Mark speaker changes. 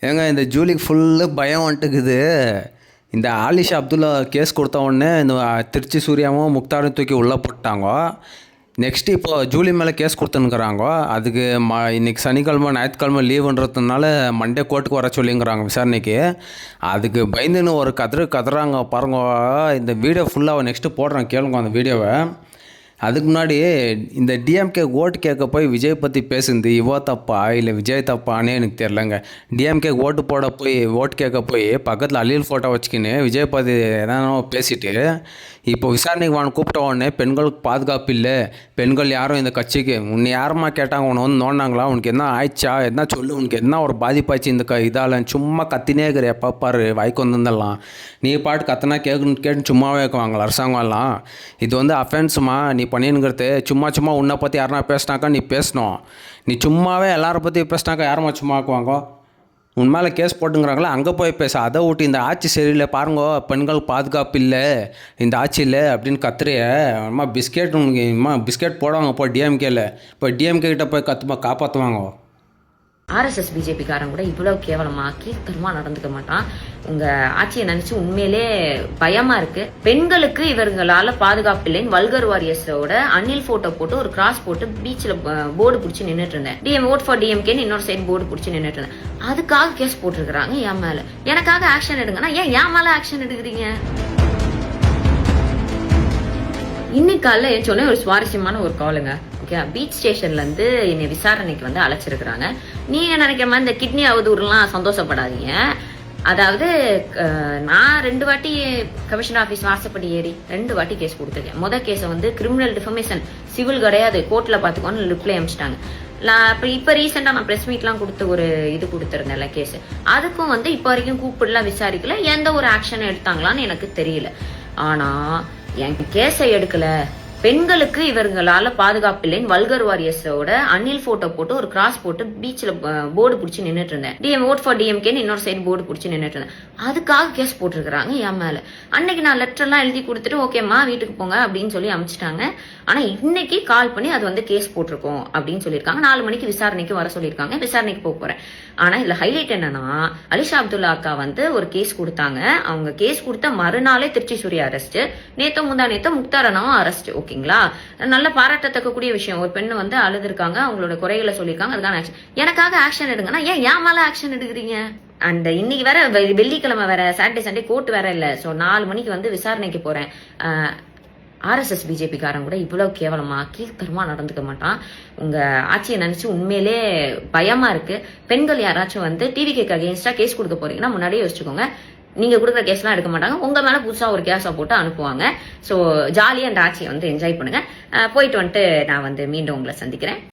Speaker 1: ஏங்க இந்த ஜூலிக்கு ஃபுல்லு பயம் வந்துட்டுக்குது. இந்த ஆலிஷா அப்துல்லா கேஸ் கொடுத்த உடனே இந்த திருச்சி சூர்யாவும் முக்தாரும் தூக்கி உள்ளே போட்டாங்க. நெக்ஸ்ட்டு இப்போ ஜூலி மேலே கேஸ் கொடுத்துன்னுக்குறாங்க. அதுக்கு இன்னைக்கு சனிக்கிழமை ஞாயிற்றுக்கிழமை லீவுன்றதுனால மண்டே கோர்ட்டுக்கு வர சொல்லிங்கிறாங்க விசாரணைக்கு. அதுக்கு பயந்துன்னு ஒரு கதறாங்க பாருங்க. இந்த வீடியோ ஃபுல்லாக நெக்ஸ்ட்டு போடுறேன், கேளுங்க அந்த வீடியோவை. அதுக்கு முன்னாடி இந்த டிஎம்கே ஓட்டு கேட்க போய் விஜய் பற்றி பேசுனது இவோ தப்பா இல்லை விஜய் தப்பானே எனக்கு தெரிலங்க. டிஎம்கே ஓட்டு கேட்க போய் பக்கத்தில் அலில் ஃபோட்டோ வச்சுக்கின்னு விஜய் பற்றி எதனா பேசிட்டு இப்போ விசாரணைக்கு வாங்க கூப்பிட்ட உடனே பெண்களுக்கு பாதுகாப்பு இல்லை, பெண்கள் யாரும் இந்த கட்சிக்கு உன்னை யாருமா கேட்டாங்க, உன்னை வந்து நோண்டாங்களா, உனக்கு என்ன ஆயிடுச்சா, என்ன சொல்லு, உனக்கு என்ன ஒரு பாதிப்பாச்சு இந்த இதால் சும்மா கத்தினே இருக்கிற பாப்பாரு வாய்க்கு வந்துடலாம். நீ பாட்டு கத்தினா கேட்டு சும்மாவே இருக்குவாங்களா அரசாங்கம் எல்லாம். இது வந்து அஃபென்ஸுமா நீ பண்ணினுங்கிறது. சும்மா உன்னை பற்றி யாருனா பேசினாக்கா நீ பேசணும். நீ சும்மாவே எல்லாரை பற்றி பேசினாக்கா யாருமா சும்மா ஆக்குவாங்க? உன் மேலே கேஸ் போட்டுங்கிறாங்களா, அங்கே போய் பேச. அதை விட்டு இந்த ஆட்சி சரியில்லை பாருங்கோ, பெண்கள் பாதுகாப்பு இல்லை இந்த ஆட்சியில் அப்படின்னு கத்துறிய. அம்மா பிஸ்கெட் உனக்கு பிஸ்கெட் போடுவாங்க இப்போ டிஎம்கேல. இப்போ டிஎம்கே கிட்ட போய் காப்பாற்றுவாங்க.
Speaker 2: ஆர்எஸ்எஸ் பிஜேபிக்காரன் கூட இவ்வளவு கேவலமா கீழ்த்தரமா நடந்துக்க மாட்டான். உங்க ஆட்சியை நினைச்சு உண்மையிலே பயமா இருக்கு. பெண்களுக்கு இவர்களால பாதுகாப்பு இல்லைன்னு வல்கர் வாரியர்ஸோட அனில் போட்டோ போட்டு ஒரு கிராஸ் போட்டு பீச்ல போர்டு பிடிச்சி நின்றுட்டு இருந்தேன். ஓட் ஃபார் டிஎம்கேன்னு இன்னொரு சைடு போர்டு பிடிச்சி நின்றுட்டு இருந்தேன். அதுக்காக கேஸ் போட்டிருக்கிறாங்க என் மேல. எனக்காக ஆக்ஷன் எடுங்கன்னா ஏன் என் மேல ஆக்ஷன் எடுக்கிறீங்க? இன்னைக்கு காலைல என் சொன்ன ஒரு சுவாரஸ்யமான ஒரு காலுங்க. ஓகே, பீச் ஸ்டேஷன்ல இருந்து என்னை விசாரணைக்கு வந்து அழைச்சிருக்கிறாங்க. நீங்க நினைக்கிற மாதிரி இந்த கிட்னி அவதூறுலாம் சந்தோஷப்படாதீங்க. அதாவது நான் 2 வாட்டி கமிஷனர் ஆஃபீஸ் வாசப்படி ஏறி 2 வாட்டி கேஸ் கொடுத்துருக்கேன். முதல் கேஸை வந்து கிரிமினல் டிஃபமேஷன், சிவில் கிடையாது, கோர்ட்ல பாத்துக்கோன்னு ரிப்ளை அமிச்சிட்டாங்க. இப்ப ரீசெண்டா நான் பிரஸ் மீட்லாம் கொடுத்து ஒரு இது கொடுத்துருந்தேன்ல கேஸ், அதுக்கும் வந்து இப்ப வரைக்கும் கூப்பிடலாம் விசாரிக்கல, எந்த ஒரு ஆக்ஷன் எடுத்தாங்களான்னு எனக்கு தெரியல. ஆனா என் கேஸை எடுக்கல, பெண்களுக்கு இவர்களால பாதுகாப்பு இல்லைன்னு வல்கர் வாரியர்ஸோட அனில் போட்டோ போட்டு ஒரு கிராஸ் போட்டு பீச்ல போர்டு பிடிச்சி நின்றுட்டு இருந்தேன். ஓட் ஃபார் டிஎம்கேன்னு இன்னொரு சைடு போர்டு பிடிச்சி நின்றுட்டு இருந்தேன். அதுக்காக கேஸ் போட்டிருக்கிறாங்க என் மேல. அன்னைக்கு நான் லெட்டர் எல்லாம் எழுதி கொடுத்துட்டு ஓகேம்மா வீட்டுக்கு போங்க அப்படின்னு சொல்லி அனுப்பிச்சிட்டாங்க. ஆனா இன்னைக்கு கால் பண்ணி அது வந்து கேஸ் போட்டிருக்கோம் அப்படின்னு சொல்லியிருக்காங்க. 4 மணிக்கு விசாரணைக்கு வர சொல்லியிருக்காங்க. விசாரணைக்கு போக போறேன். ஆனா இதுல ஹைலைட் என்னன்னா, அலிஷா அப்துல்லா அக்கா வந்து ஒரு கேஸ் கொடுத்தாங்க. அவங்க கேஸ் கொடுத்த மறுநாளே திருச்சி சூர்யா அரெஸ்ட், முந்தா நேத்து முக்தாரனாவும் அரெஸ்ட். ஓகேங்களா, நல்ல பாராட்டத்தக்க கூடிய விஷயம். ஒரு பெண்ணு வந்து அழுதுருக்காங்க, அவங்களோட குறைகளை சொல்லியிருக்காங்க, அதுக்கான ஆக்ஷன். எனக்காக ஆக்ஷன் எடுங்கன்னா ஏன் என் மேல ஆக்ஷன் எடுக்கிறீங்க? அண்ட் இன்னைக்கு வேற வெள்ளிக்கிழமை வேற, சாட்டர்டே சண்டே கோர்ட் வேற இல்ல. ஸோ 4 மணிக்கு வந்து விசாரணைக்கு போறேன். ஆர்எஸ்எஸ் பிஜேபிக்காரன் கூட இவ்வளவு கேவலமா கீழ்த்தரமா நடந்துக்க மாட்டான். உங்க ஆட்சியை நினைச்சு உண்மையிலே பயமா இருக்கு. பெண்கள் யாராச்சும் வந்து டிவிக்கு அகேன்ஸ்டா கேஸ் கொடுக்க போறீங்கன்னா முன்னாடியே யோசிச்சுக்கோங்க. நீங்க கொடுக்குற கேஸ்லாம் எடுக்க மாட்டாங்க, உங்க மேல புதுசா ஒரு கேஸா போட்டு அனுப்புவாங்க. ஸோ ஜாலியா அந்த ஆட்சியை வந்து என்ஜாய் பண்ணுங்க. போயிட்டு வந்துட்டு நான் வந்து மீண்டும் உங்களை சந்திக்கிறேன்.